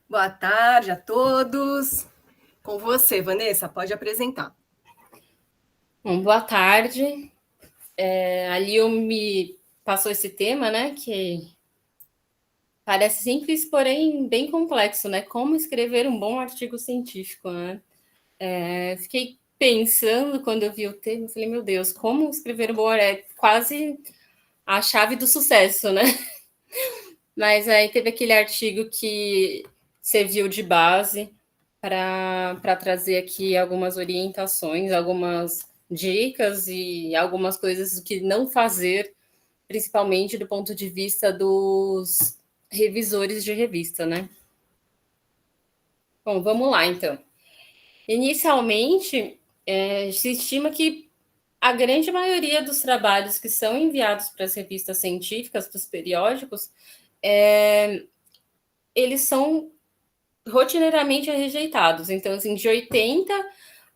Boa tarde a todos. Com você, Vanessa, pode apresentar. Bom, boa tarde. A Lio me passou esse tema, né? Que parece simples, porém bem complexo, né? Como escrever um bom artigo científico, né? Fiquei pensando quando eu vi o tema, falei, meu Deus, como escrever um bom é quase a chave do sucesso, né? Mas aí teve aquele artigo que serviu de base para trazer aqui algumas orientações, algumas dicas e algumas coisas que não fazer, principalmente do ponto de vista dos revisores de revista, né? Bom, vamos lá então. Inicialmente, se estima que a grande maioria dos trabalhos que são enviados para as revistas científicas, para os periódicos, eles são rotineiramente rejeitados. Então, assim, de 80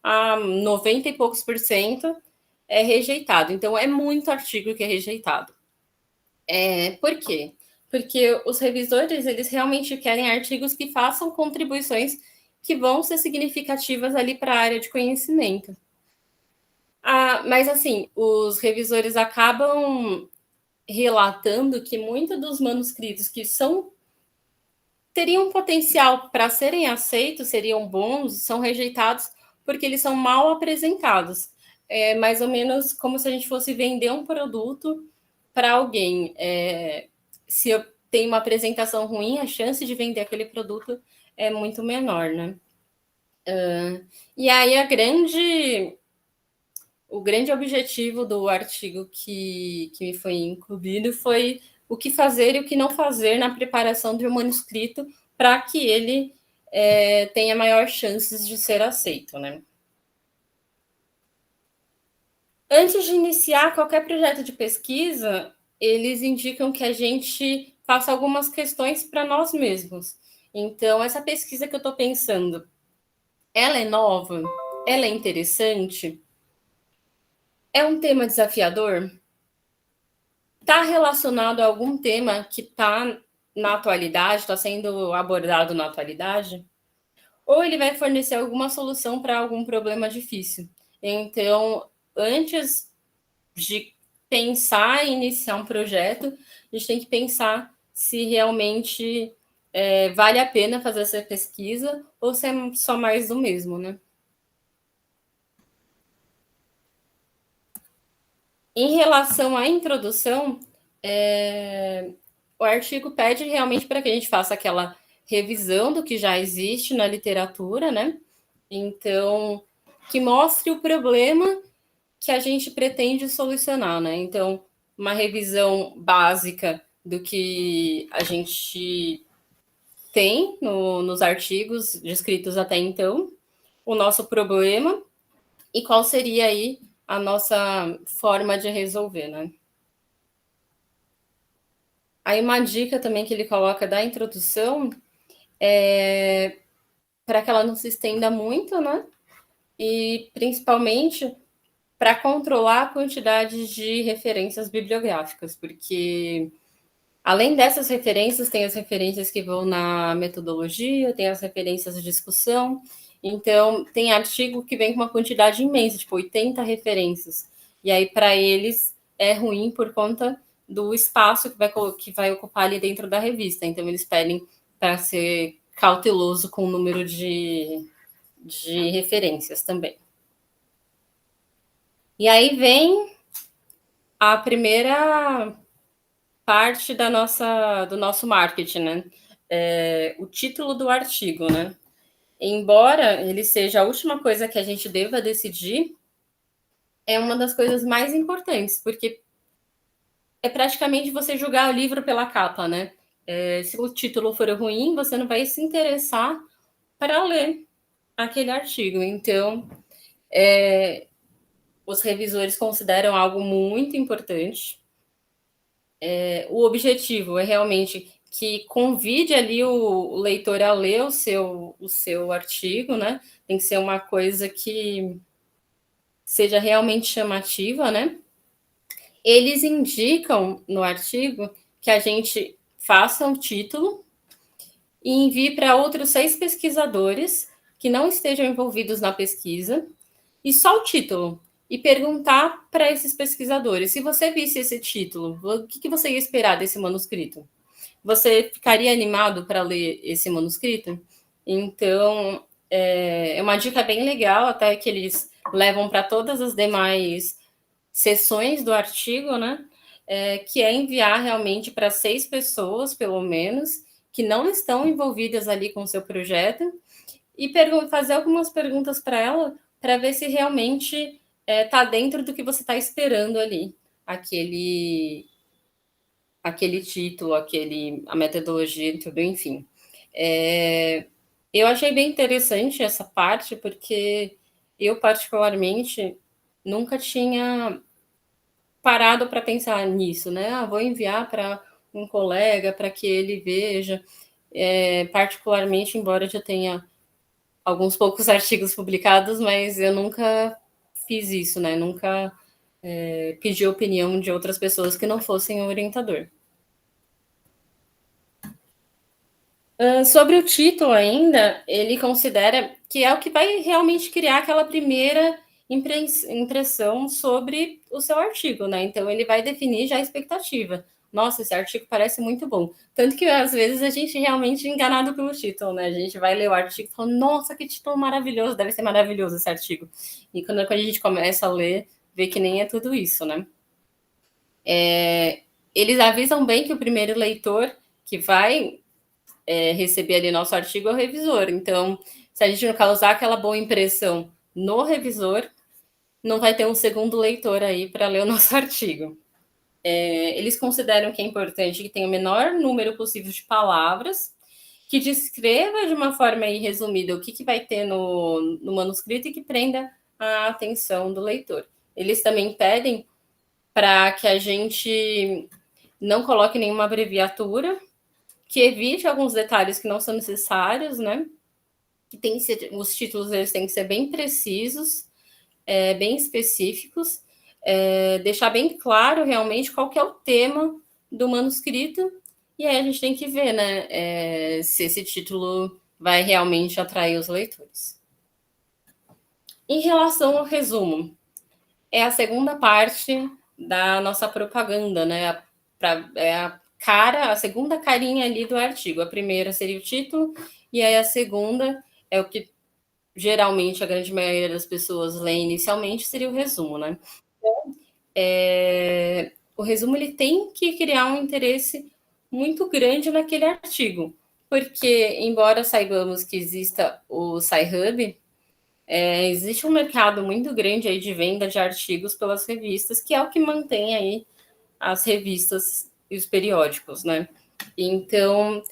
a 90 e poucos por cento é rejeitado. Então, é muito artigo que é rejeitado. Por quê? Porque os revisores, eles realmente querem artigos que façam contribuições que vão ser significativas ali para a área de conhecimento. Mas, assim, os revisores acabam relatando que muitos dos manuscritos que teriam potencial para serem aceitos, seriam bons, são rejeitados porque eles são mal apresentados. É mais ou menos como se a gente fosse vender um produto para alguém. Se eu tenho uma apresentação ruim, a chance de vender aquele produto é muito menor, né? E aí o grande objetivo do artigo que me foi incluído foi o que fazer e o que não fazer na preparação de um manuscrito para que ele tenha maior chances de ser aceito, né? Antes de iniciar qualquer projeto de pesquisa, eles indicam que a gente faça algumas questões para nós mesmos. Então, essa pesquisa que eu estou pensando, ela é nova? Ela é interessante? É um tema desafiador? Está relacionado a algum tema que está na atualidade, está sendo abordado na atualidade? Ou ele vai fornecer alguma solução para algum problema difícil? Então, antes de pensar em iniciar um projeto, a gente tem que pensar se realmente vale a pena fazer essa pesquisa ou se é só mais do mesmo, né? Em relação à introdução, o artigo pede realmente para que a gente faça aquela revisão do que já existe na literatura, né? Então, que mostre o problema que a gente pretende solucionar, né? Então, uma revisão básica do que a gente tem nos artigos descritos até então, o nosso problema e qual seria aí a nossa forma de resolver, né? Aí uma dica também que ele coloca da introdução é para que ela não se estenda muito, né? E principalmente para controlar a quantidade de referências bibliográficas, porque além dessas referências, tem as referências que vão na metodologia, tem as referências de discussão. Então, tem artigo que vem com uma quantidade imensa, tipo 80 referências. E aí, para eles, é ruim por conta do espaço que vai ocupar ali dentro da revista. Então, eles pedem para ser cauteloso com o número de referências também. E aí vem a primeira parte do nosso marketing, né? O título do artigo, né? Embora ele seja a última coisa que a gente deva decidir, é uma das coisas mais importantes, porque é praticamente você julgar o livro pela capa, né? Se o título for ruim, você não vai se interessar para ler aquele artigo. Então, os revisores consideram algo muito importante. O objetivo é realmente que convide ali o leitor a ler o seu artigo, né? Tem que ser uma coisa que seja realmente chamativa, né? Eles indicam no artigo que a gente faça um título e envie para outros 6 pesquisadores que não estejam envolvidos na pesquisa, e só o título. E perguntar para esses pesquisadores, se você visse esse título, o que você ia esperar desse manuscrito? Você ficaria animado para ler esse manuscrito? Então, é uma dica bem legal, até que eles levam para todas as demais sessões do artigo, né? Que é enviar realmente para 6 pessoas, pelo menos, que não estão envolvidas ali com o seu projeto, e fazer algumas perguntas para ela, para ver se realmente está dentro do que você está esperando ali, aquele título, a metodologia, tudo, enfim. Eu achei bem interessante essa parte, porque eu, particularmente, nunca tinha parado para pensar nisso, né? Vou enviar para um colega para que ele veja. Particularmente, embora eu já tenha alguns poucos artigos publicados, mas eu nunca fiz isso, né? Nunca pedi a opinião de outras pessoas que não fossem o orientador. Sobre o título ainda, ele considera que é o que vai realmente criar aquela primeira impressão sobre o seu artigo, né? Então ele vai definir já a expectativa. Nossa, esse artigo parece muito bom. Tanto que às vezes a gente realmente é enganado pelo título, né? A gente vai ler o artigo e fala, nossa, que título maravilhoso, deve ser maravilhoso esse artigo. E quando a gente começa a ler, vê que nem é tudo isso, né? Eles avisam bem que o primeiro leitor que vai receber ali nosso artigo é o revisor. Então, se a gente não causar aquela boa impressão no revisor, não vai ter um segundo leitor aí para ler o nosso artigo. Eles consideram que é importante que tenha o menor número possível de palavras, que descreva de uma forma aí resumida o que vai ter no manuscrito e que prenda a atenção do leitor. Eles também pedem para que a gente não coloque nenhuma abreviatura, que evite alguns detalhes que não são necessários, né? Que tem que ser, os títulos eles têm que ser bem precisos, bem específicos, deixar bem claro realmente qual que é o tema do manuscrito, e aí a gente tem que ver, né, se esse título vai realmente atrair os leitores. Em relação ao resumo, é a segunda parte da nossa propaganda, né? A segunda carinha ali do artigo. A primeira seria o título, e aí a segunda é o que geralmente a grande maioria das pessoas lê inicialmente, seria o resumo, né? O resumo ele tem que criar um interesse muito grande naquele artigo, porque embora saibamos que exista o SciHub, existe um mercado muito grande aí de venda de artigos pelas revistas, que é o que mantém aí as revistas e os periódicos, né? Então,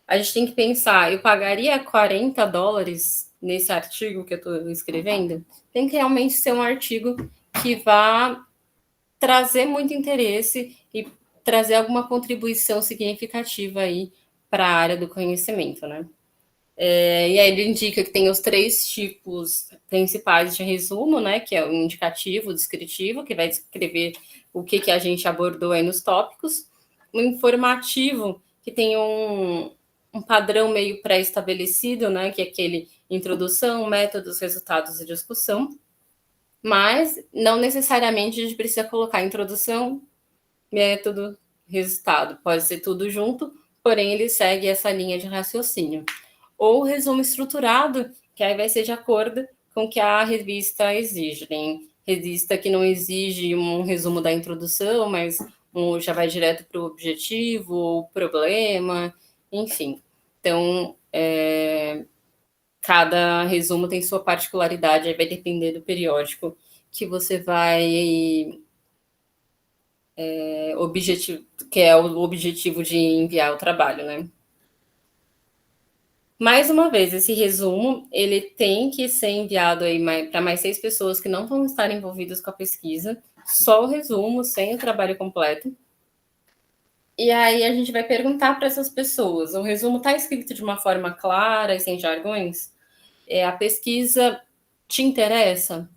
a gente tem que pensar, eu pagaria $40 nesse artigo que eu estou escrevendo? Tem que realmente ser um artigo que vá trazer muito interesse e trazer alguma contribuição significativa aí para a área do conhecimento, né? E aí ele indica que tem os 3 tipos principais de resumo, né? Que é o indicativo, o descritivo, que vai descrever o que a gente abordou aí nos tópicos. O informativo, que tem um padrão meio pré-estabelecido, né? Que é aquele introdução, métodos, resultados e discussão. Mas não necessariamente a gente precisa colocar introdução, método, resultado. Pode ser tudo junto, porém ele segue essa linha de raciocínio. Ou resumo estruturado, que aí vai ser de acordo com o que a revista exige. Tem revista que não exige um resumo da introdução, mas já vai direto para o objetivo, ou problema, enfim. Então, cada resumo tem sua particularidade, aí vai depender do periódico que você vai que é o objetivo de enviar o trabalho, né? Mais uma vez, esse resumo ele tem que ser enviado aí para mais 6 pessoas que não vão estar envolvidas com a pesquisa, só o resumo, sem o trabalho completo. E aí a gente vai perguntar para essas pessoas: o resumo está escrito de uma forma clara e sem jargões? A pesquisa te interessa?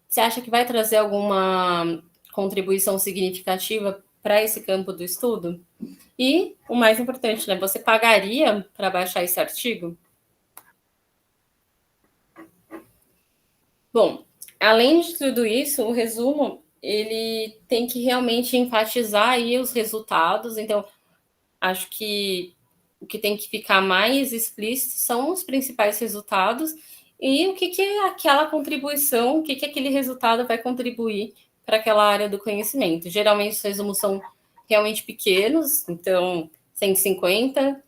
Você acha que vai trazer alguma contribuição significativa para esse campo do estudo? E o mais importante, né? Você pagaria para baixar esse artigo? Bom, além de tudo isso, o resumo ele tem que realmente enfatizar aí os resultados. Então, acho que o que tem que ficar mais explícito são os principais resultados e o que é aquela contribuição, o que aquele resultado vai contribuir para aquela área do conhecimento. Geralmente os resumos são realmente pequenos, então 150.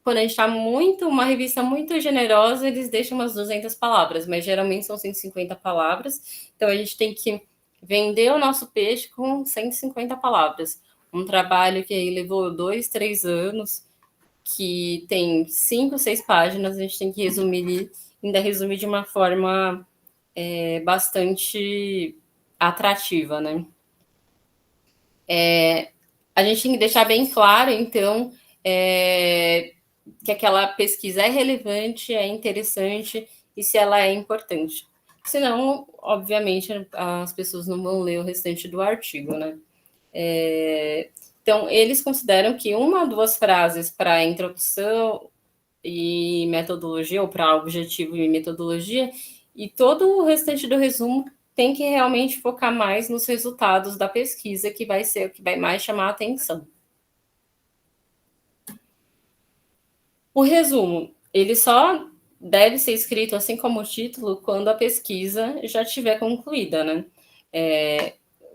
Quando a gente está uma revista muito generosa, eles deixam umas 200 palavras, mas geralmente são 150 palavras. Então a gente tem que vender o nosso peixe com 150 palavras. Um trabalho que aí levou 2, 3 anos, que tem 5, 6 páginas, a gente tem que resumir, ainda resumir de uma forma bastante atrativa, né? A gente tem que deixar bem claro, então, que aquela pesquisa é relevante, é interessante e se ela é importante. Senão, obviamente, as pessoas não vão ler o restante do artigo, né? Então, eles consideram que uma ou duas frases para introdução e metodologia, ou para objetivo e metodologia, e todo o restante do resumo tem que realmente focar mais nos resultados da pesquisa, que vai ser o que vai mais chamar a atenção. O resumo, ele só deve ser escrito, assim como o título, quando a pesquisa já estiver concluída, né?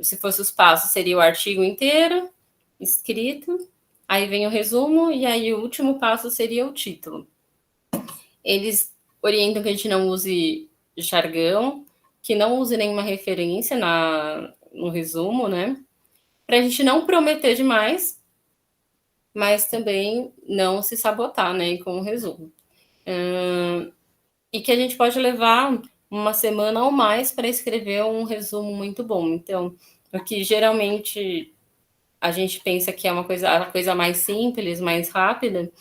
Se fosse os passos, seria o artigo inteiro, escrito, aí vem o resumo, e aí o último passo seria o título. Eles orientam que a gente não use jargão, que não use nenhuma referência no resumo, né? Para a gente não prometer demais, mas também não se sabotar, né, com o resumo. E que a gente pode levar uma semana ou mais para escrever um resumo muito bom. Então, o que geralmente a gente pensa que é a coisa mais simples, mais rápida,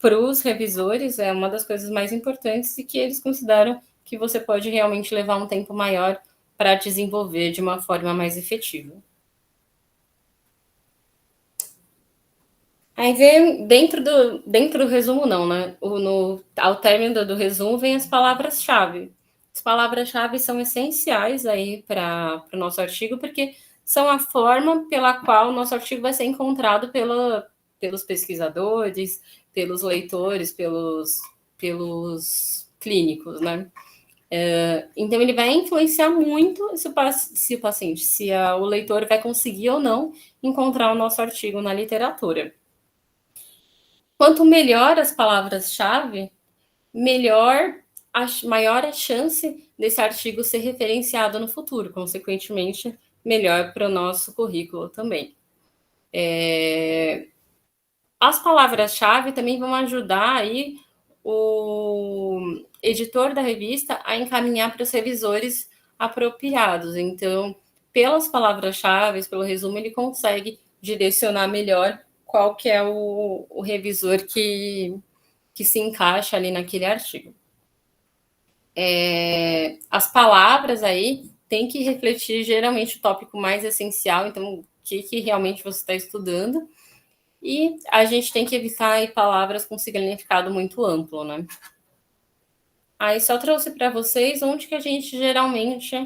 para os revisores é uma das coisas mais importantes e que eles consideram que você pode realmente levar um tempo maior para desenvolver de uma forma mais efetiva. Aí vem dentro do resumo não, né? Ao término do resumo vem as palavras-chave. As palavras-chave são essenciais aí para o nosso artigo, porque são a forma pela qual o nosso artigo vai ser encontrado pelos pesquisadores, pelos leitores, pelos clínicos, né? Então ele vai influenciar muito se o leitor vai conseguir ou não encontrar o nosso artigo na literatura. Quanto melhor as palavras-chave, maior a chance desse artigo ser referenciado no futuro, consequentemente, melhor para o nosso currículo também. As palavras-chave também vão ajudar aí o editor da revista a encaminhar para os revisores apropriados. Então, pelas palavras-chave, pelo resumo, ele consegue direcionar melhor qual que é o revisor que se encaixa ali naquele artigo. As palavras aí tem que refletir geralmente o tópico mais essencial, então o que realmente você está estudando, e a gente tem que evitar aí palavras com significado muito amplo, né? Aí só trouxe para vocês onde que a gente geralmente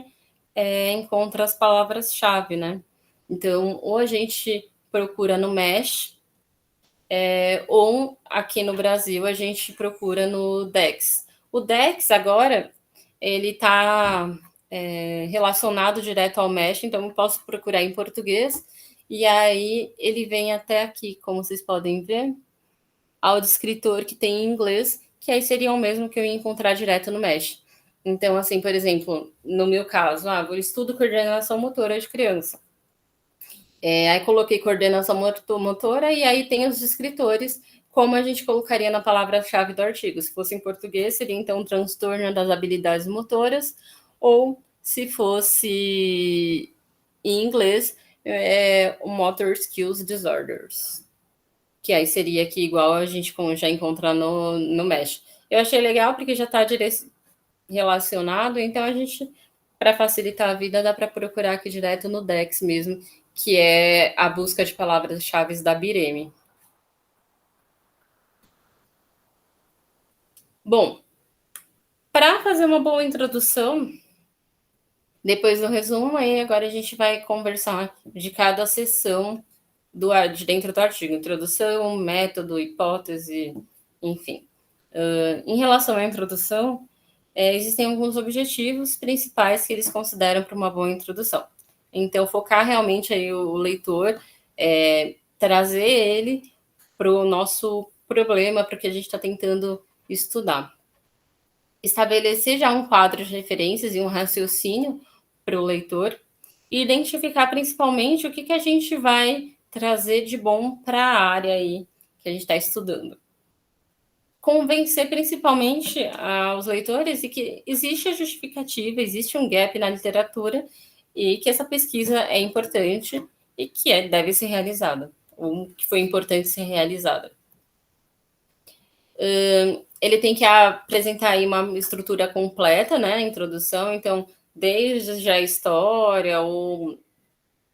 encontra as palavras-chave, né? Então, ou a gente procura no Mesh, ou aqui no Brasil a gente procura no Dex. O Dex agora ele está relacionado direto ao Mesh, então eu posso procurar em português e aí ele vem até aqui, como vocês podem ver, ao descritor que tem em inglês, que aí seria o mesmo que eu ia encontrar direto no Mesh. Então, assim, por exemplo, no meu caso, eu estudo coordenação motora de criança. Aí coloquei coordenação motora e aí tem os descritores, como a gente colocaria na palavra-chave do artigo. Se fosse em português, seria então transtorno das habilidades motoras, ou se fosse em inglês, o Motor Skills Disorders, que aí seria aqui igual a gente já encontra no Mesh. Eu achei legal porque já está relacionado, então a gente, para facilitar a vida, dá para procurar aqui direto no Dex mesmo, que é a busca de palavras-chave da BIREME. Bom, para fazer uma boa introdução, depois do resumo, aí agora a gente vai conversar de cada seção de dentro do artigo. Introdução, método, hipótese, enfim. Em relação à introdução, existem alguns objetivos principais que eles consideram para uma boa introdução. Então, focar realmente aí o leitor, trazer ele para o nosso problema, para o que a gente está tentando estudar. Estabelecer já um quadro de referências e um raciocínio para o leitor e identificar principalmente o que a gente vai trazer de bom para a área aí que a gente está estudando. Convencer principalmente aos leitores de que existe a justificativa, existe um gap na literatura e que essa pesquisa é importante e que deve ser realizada, ou que foi importante ser realizada. Ele tem que apresentar aí uma estrutura completa, né, a introdução, então, desde a história, ou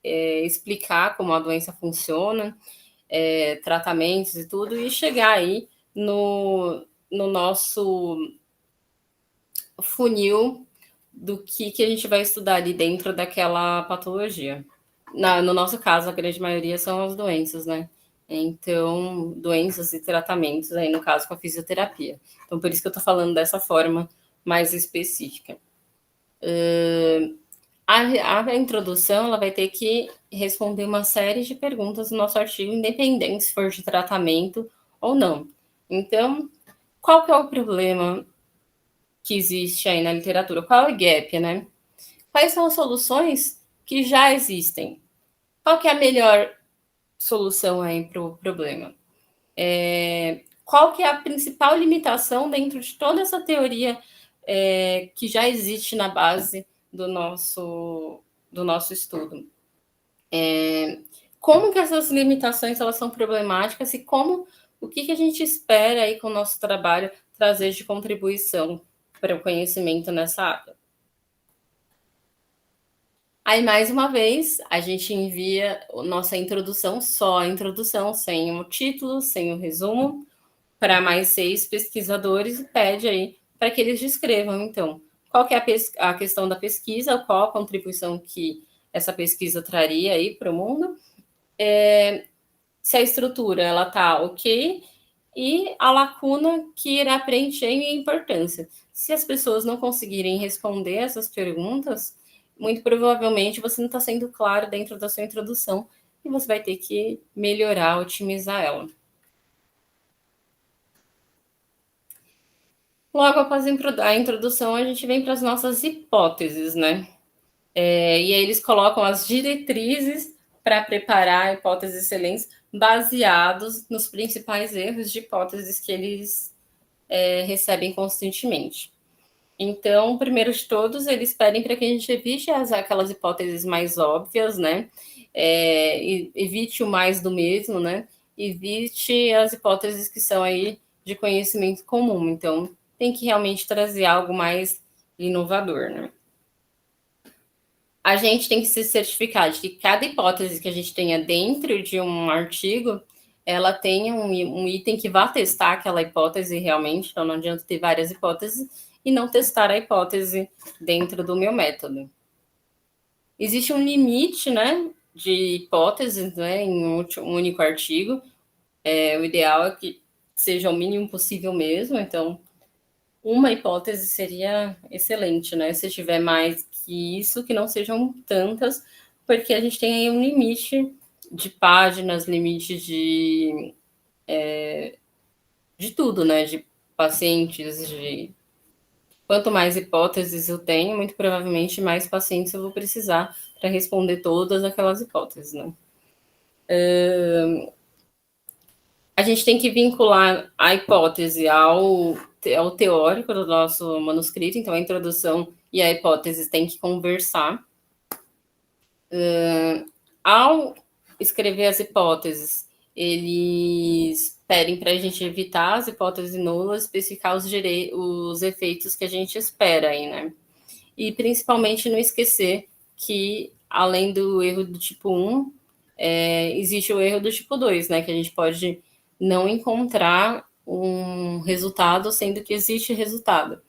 explicar como a doença funciona, tratamentos e tudo, e chegar aí no nosso funil do que a gente vai estudar ali dentro daquela patologia. No nosso caso, a grande maioria são as doenças, né? Então, doenças e tratamentos, aí no caso com a fisioterapia. Então, por isso que eu estou falando dessa forma mais específica. A introdução, ela vai ter que responder uma série de perguntas no nosso artigo, independente se for de tratamento ou não. Então, qual que é o problema que existe aí na literatura? Qual é o gap, né? Quais são as soluções que já existem? Qual que é a melhor solução aí para o problema? Qual que é a principal limitação dentro de toda essa teoria que já existe na base do nosso estudo? Como que essas limitações elas são problemáticas e o que a gente espera aí com o nosso trabalho trazer de contribuição para o conhecimento nessa área? Aí, mais uma vez, a gente envia nossa introdução, só a introdução, sem o título, sem o resumo, para mais 6 pesquisadores e pede aí para que eles descrevam, então, qual que é a questão da pesquisa, qual a contribuição que essa pesquisa traria aí para o mundo, se a estrutura ela está ok e a lacuna que irá preencher e a importância. Se as pessoas não conseguirem responder essas perguntas, muito provavelmente você não está sendo claro dentro da sua introdução e você vai ter que melhorar, otimizar ela. Logo após a introdução, a gente vem para as nossas hipóteses, né? E aí eles colocam as diretrizes para preparar hipóteses excelentes baseados nos principais erros de hipóteses que eles recebem constantemente. Então, primeiro de todos, eles pedem para que a gente evite aquelas hipóteses mais óbvias, né? Evite o mais do mesmo, né? Evite as hipóteses que são aí de conhecimento comum. Então, tem que realmente trazer algo mais inovador, né? A gente tem que se certificar de que cada hipótese que a gente tenha dentro de um artigo, ela tenha um item que vá testar aquela hipótese realmente, então não adianta ter várias hipóteses e não testar a hipótese dentro do meu método. Existe um limite, né, de hipóteses, né, em um único artigo. O ideal é que seja o mínimo possível mesmo, então uma hipótese seria excelente, né? Se tiver mais que isso, que não sejam tantas, porque a gente tem aí um limite de páginas, limite de tudo, né? De pacientes, de quanto mais hipóteses eu tenho, muito provavelmente mais pacientes eu vou precisar para responder todas aquelas hipóteses, né? A gente tem que vincular a hipótese ao teórico do nosso manuscrito, então a introdução e a hipótese têm que conversar. Ao escrever as hipóteses, eles pedem para a gente evitar as hipóteses nulas, especificar os efeitos que a gente espera aí, né? E principalmente não esquecer que além do erro do tipo 1, existe o erro do tipo 2, né? Que a gente pode não encontrar um resultado, sendo que existe resultado.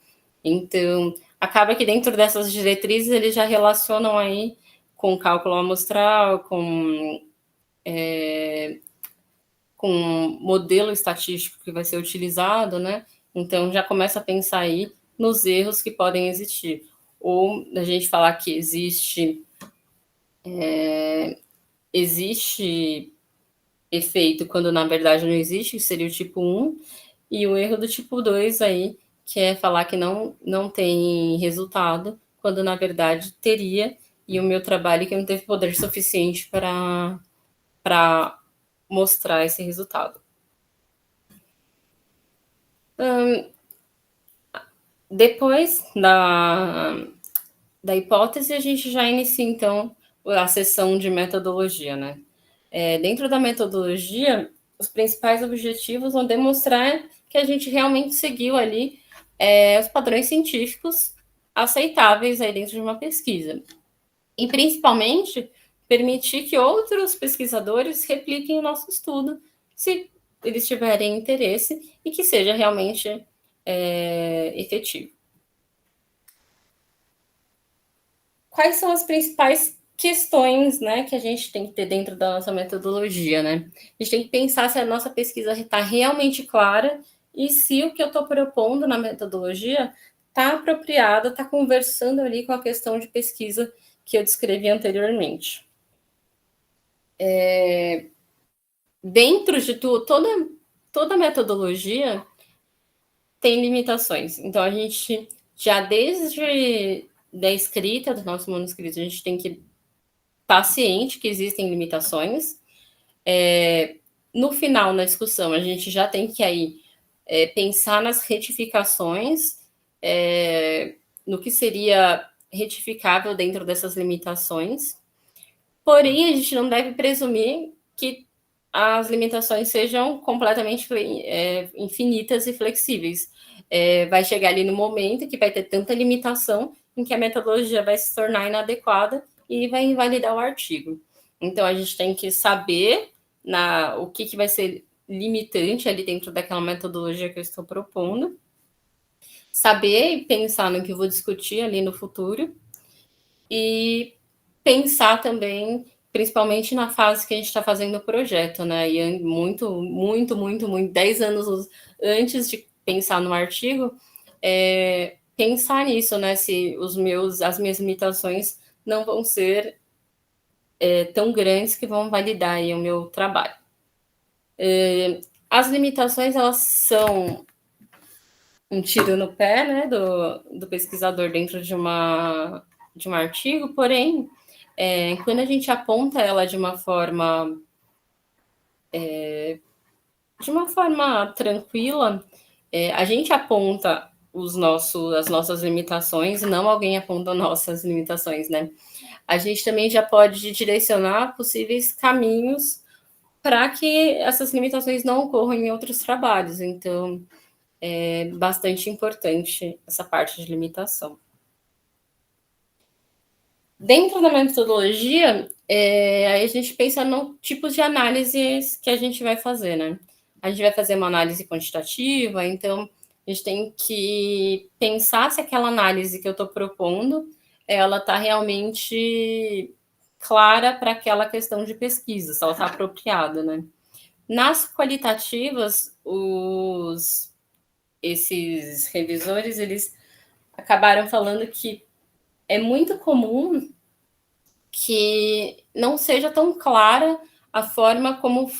Então, acaba que dentro dessas diretrizes eles já relacionam aí com cálculo amostral, com modelo estatístico que vai ser utilizado, né? Então já começa a pensar aí nos erros que podem existir. Ou a gente falar que existe efeito quando na verdade não existe, que seria o tipo 1, e o erro do tipo 2 aí, que é falar que não tem resultado, quando na verdade teria, e o meu trabalho que não teve poder suficiente para mostrar esse resultado. Depois da hipótese, a gente já inicia, então, a sessão de metodologia, né? Dentro da metodologia, os principais objetivos vão demonstrar que a gente realmente seguiu ali os padrões científicos aceitáveis aí dentro de uma pesquisa. E, principalmente, permitir que outros pesquisadores repliquem o nosso estudo, se eles tiverem interesse, e que seja realmente efetivo. Quais são as principais questões, né, que a gente tem que ter dentro da nossa metodologia, né? A gente tem que pensar se a nossa pesquisa está realmente clara e se o que eu estou propondo na metodologia está apropriado, está conversando ali com a questão de pesquisa que eu descrevi anteriormente. Dentro de toda metodologia tem limitações. Então, a gente já desde da escrita dos nossos manuscritos, a gente tem que estar ciente que existem limitações. No final, na discussão, a gente já tem que aí pensar nas retificações, no que seria retificável dentro dessas limitações. Porém, a gente não deve presumir que as limitações sejam completamente infinitas e flexíveis. Vai chegar ali no momento que vai ter tanta limitação em que a metodologia vai se tornar inadequada e vai invalidar o artigo. Então, a gente tem que saber o que vai ser limitante ali dentro daquela metodologia que eu estou propondo, saber e pensar no que eu vou discutir ali no futuro e pensar também, principalmente na fase que a gente está fazendo o projeto, né? E muito, 10 anos antes de pensar no artigo, pensar nisso, né? Se as minhas limitações não vão ser tão grandes que vão validar aí o meu trabalho. As limitações, elas são um tiro no pé, né, do pesquisador dentro de um artigo, porém, quando a gente aponta ela de uma forma tranquila, a gente aponta as nossas limitações, não alguém aponta nossas limitações, né? A gente também já pode direcionar possíveis caminhos para que essas limitações não ocorram em outros trabalhos. Então, é bastante importante essa parte de limitação. Dentro da metodologia, aí a gente pensa no tipo de análises que a gente vai fazer, né? A gente vai fazer uma análise quantitativa, então a gente tem que pensar se aquela análise que eu estou propondo, ela está realmente clara para aquela questão de pesquisa, se ela está apropriada, né? Nas qualitativas, esses revisores, eles acabaram falando que é muito comum que não seja tão clara a forma como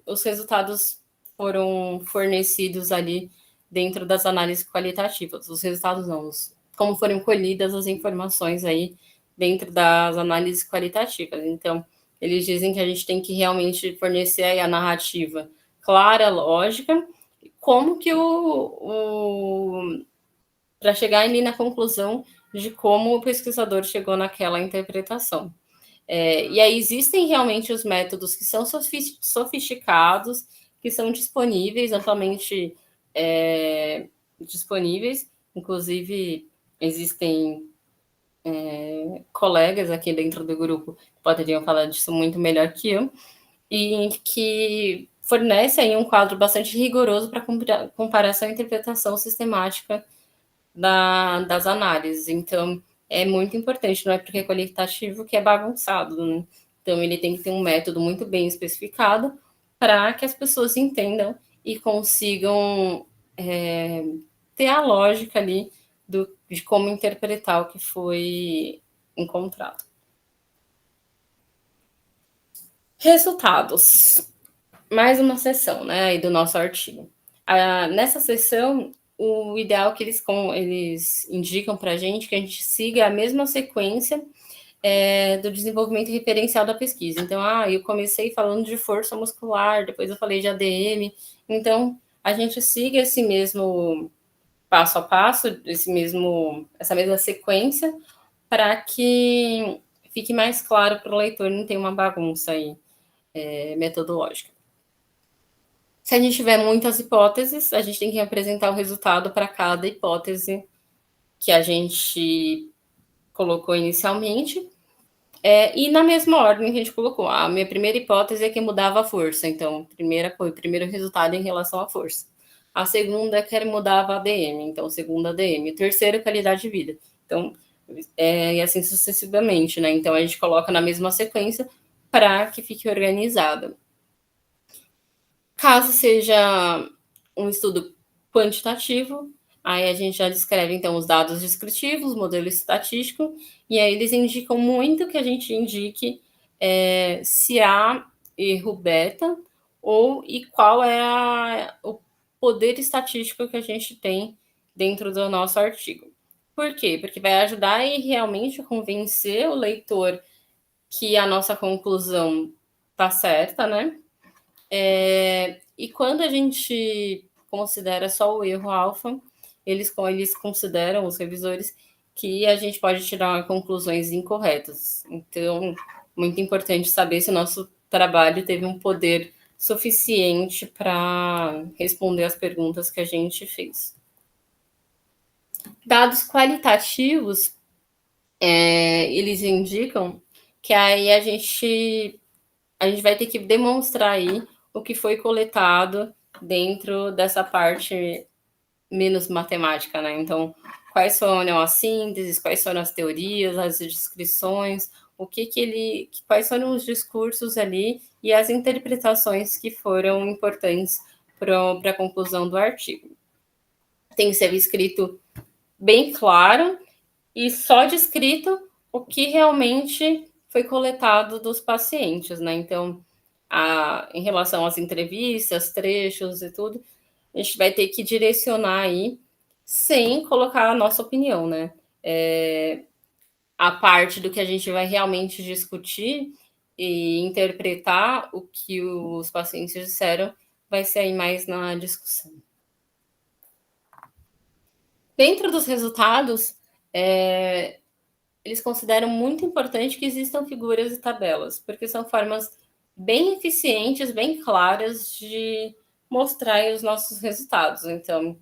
os resultados foram fornecidos ali dentro das análises qualitativas. Os resultados não, como foram colhidas as informações aí dentro das análises qualitativas. Então, eles dizem que a gente tem que realmente fornecer aí a narrativa clara, lógica, como que para chegar ali na conclusão de como o pesquisador chegou naquela interpretação. E aí existem realmente os métodos que são sofisticados, que são disponíveis, amplamente disponíveis, inclusive existem colegas aqui dentro do grupo poderiam falar disso muito melhor que eu, e que fornece aí um quadro bastante rigoroso para comparação e interpretação sistemática das análises. Então, é muito importante, não é porque é qualitativo que é bagunçado, né? Então, ele tem que ter um método muito bem especificado para que as pessoas entendam e consigam ter a lógica ali de como interpretar o que foi encontrado. Resultados. Mais uma sessão, né, aí do nosso artigo. Nessa sessão, o ideal que eles indicam para a gente que a gente siga a mesma sequência do desenvolvimento referencial da pesquisa. Então, eu comecei falando de força muscular, depois eu falei de ADM. Então, a gente siga esse mesmo passo a passo, essa mesma sequência, para que fique mais claro para o leitor, não ter uma bagunça aí metodológica. Se a gente tiver muitas hipóteses, a gente tem que apresentar o resultado para cada hipótese que a gente colocou inicialmente. E na mesma ordem que a gente colocou. A minha primeira hipótese é que mudava a força. Então, o primeiro resultado em relação à força. A segunda é que mudava a ADM. Então, segunda ADM. Terceiro, qualidade de vida. Então, e assim sucessivamente, né? Então, a gente coloca na mesma sequência para que fique organizada. Caso seja um estudo quantitativo, aí a gente já descreve, então, os dados descritivos, modelo estatístico, e aí eles indicam muito que a gente indique se há erro beta e qual é o poder estatístico que a gente tem dentro do nosso artigo. Por quê? Porque vai ajudar a realmente convencer o leitor que a nossa conclusão está certa, né? E quando a gente considera só o erro alfa, eles consideram, os revisores, que a gente pode tirar conclusões incorretas. Então, muito importante saber se o nosso trabalho teve um poder suficiente para responder as perguntas que a gente fez. Dados qualitativos, eles indicam que aí a gente vai ter que demonstrar aí o que foi coletado dentro dessa parte menos matemática, né? Então, quais foram as sínteses, quais foram as teorias, as descrições, quais foram os discursos ali e as interpretações que foram importantes para a conclusão do artigo. Tem que ser escrito bem claro e só descrito o que realmente foi coletado dos pacientes, né? Então, em relação às entrevistas, trechos e tudo, a gente vai ter que direcionar aí sem colocar a nossa opinião, né? A parte do que a gente vai realmente discutir e interpretar o que os pacientes disseram vai ser aí mais na discussão. Dentro dos resultados, eles consideram muito importante que existam figuras e tabelas, porque são formas bem eficientes, bem claras de mostrar os nossos resultados. Então,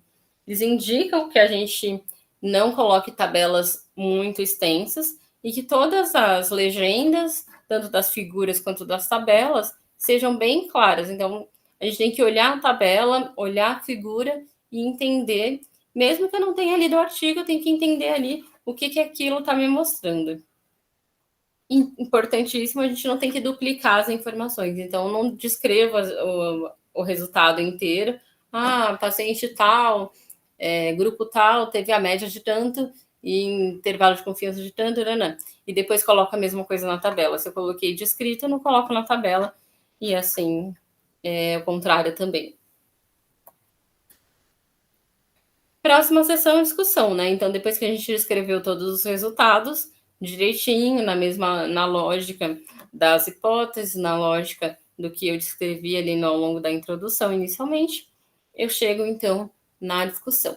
eles indicam que a gente não coloque tabelas muito extensas e que todas as legendas, tanto das figuras quanto das tabelas, sejam bem claras. Então, a gente tem que olhar a tabela, olhar a figura e entender, mesmo que eu não tenha lido o artigo, eu tenho que entender ali o que aquilo está me mostrando. Importantíssimo, a gente não tem que duplicar as informações. Então, não descreva o resultado inteiro. Paciente tal, grupo tal, teve a média de tanto, e intervalo de confiança de tanto, e depois coloca a mesma coisa na tabela. Se eu coloquei descrito, eu não coloco na tabela, e assim, o contrário também. Próxima sessão é discussão, né? Então, depois que a gente escreveu todos os resultados direitinho, na lógica das hipóteses, na lógica do que eu descrevi ali ao longo da introdução inicialmente, eu chego, então, na discussão.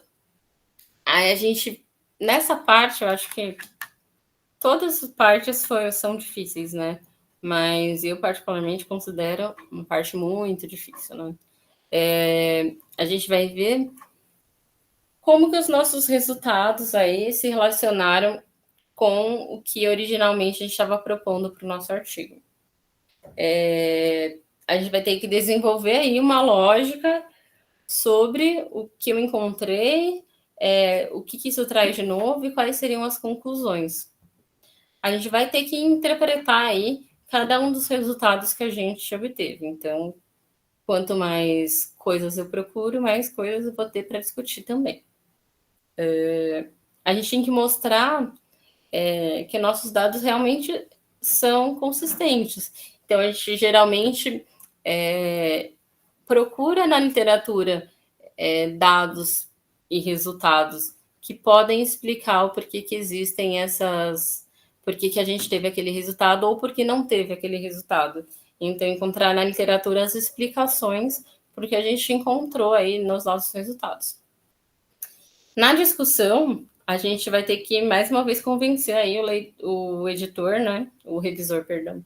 Aí a gente, nessa parte, eu acho que todas as partes são difíceis, né? Mas eu, particularmente, considero uma parte muito difícil, né? A gente vai ver como que os nossos resultados aí se relacionaram com o que originalmente a gente estava propondo para o nosso artigo. A gente vai ter que desenvolver aí uma lógica sobre o que eu encontrei, o que isso traz de novo e quais seriam as conclusões. A gente vai ter que interpretar aí cada um dos resultados que a gente obteve. Então, quanto mais coisas eu procuro, mais coisas eu vou ter para discutir também. A gente tem que mostrar que nossos dados realmente são consistentes. Então, a gente geralmente procura na literatura dados e resultados que podem explicar o porquê que existem essas. Por que a gente teve aquele resultado ou por que não teve aquele resultado. Então, encontrar na literatura as explicações porque a gente encontrou aí nos nossos resultados. Na discussão, a gente vai ter que, mais uma vez, convencer aí o editor, né? O revisor, perdão,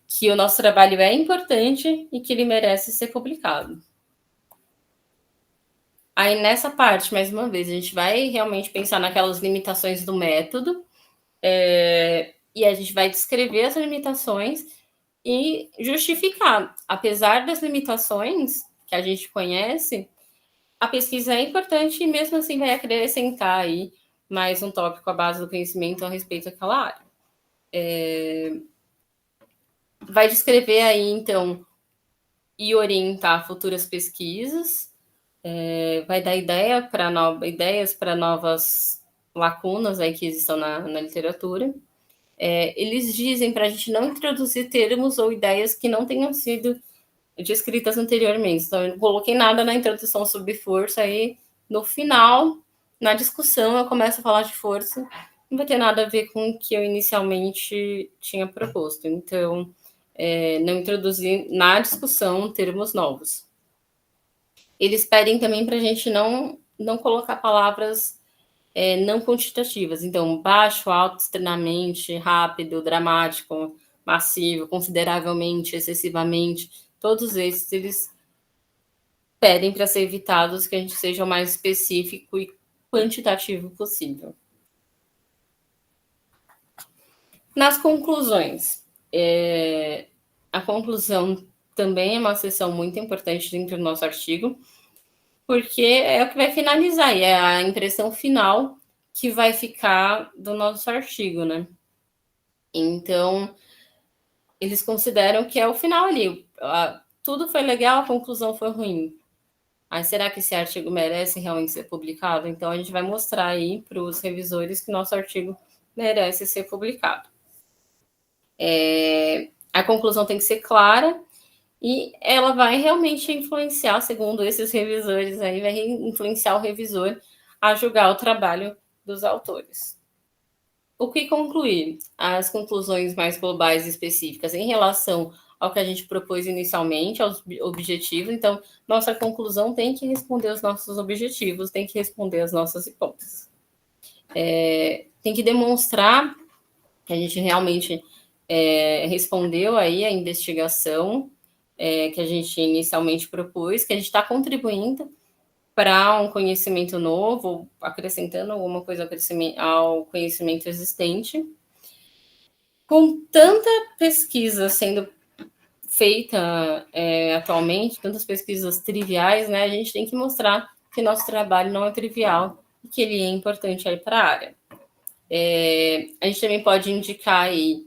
que o nosso trabalho é importante e que ele merece ser publicado. Aí, nessa parte, mais uma vez, a gente vai realmente pensar naquelas limitações do método, e a gente vai descrever as limitações e justificar. Apesar das limitações que a gente conhece, a pesquisa é importante e mesmo assim vai acrescentar aí mais um tópico à base do conhecimento a respeito daquela área. Vai descrever aí, então, e orientar futuras pesquisas, vai dar ideias para novas lacunas aí que existam na literatura. Eles dizem para a gente não introduzir termos ou ideias que não tenham sido descritas anteriormente. Então, eu não coloquei nada na introdução sobre força, aí no final, na discussão, eu começo a falar de força, não vai ter nada a ver com o que eu inicialmente tinha proposto. Então, não introduzir na discussão termos novos. Eles pedem também para a gente não colocar palavras não quantitativas. Então, baixo, alto, extremamente, rápido, dramático, massivo, consideravelmente, excessivamente. Todos esses, eles pedem para ser evitados, que a gente seja o mais específico e quantitativo possível. Nas conclusões, a conclusão também é uma seção muito importante dentro do nosso artigo, porque é o que vai finalizar, e é a impressão final que vai ficar do nosso artigo, né? Então, eles consideram que é o final ali. Tudo foi legal, a conclusão foi ruim. Mas será que esse artigo merece realmente ser publicado? Então, a gente vai mostrar aí para os revisores que nosso artigo merece ser publicado. A conclusão tem que ser clara e ela vai realmente influenciar, segundo esses revisores aí, vai influenciar o revisor a julgar o trabalho dos autores. O que concluir? As conclusões mais globais e específicas em relação ao que a gente propôs inicialmente, aos objetivos. Então, nossa conclusão tem que responder aos nossos objetivos, tem que responder às nossas hipóteses. Tem que demonstrar que a gente realmente respondeu aí a investigação que a gente inicialmente propôs, que a gente está contribuindo para um conhecimento novo, acrescentando alguma coisa ao conhecimento existente. Com tanta pesquisa sendo feita atualmente, tantas pesquisas triviais, né, a gente tem que mostrar que nosso trabalho não é trivial e que ele é importante aí para a área. A gente também pode indicar aí,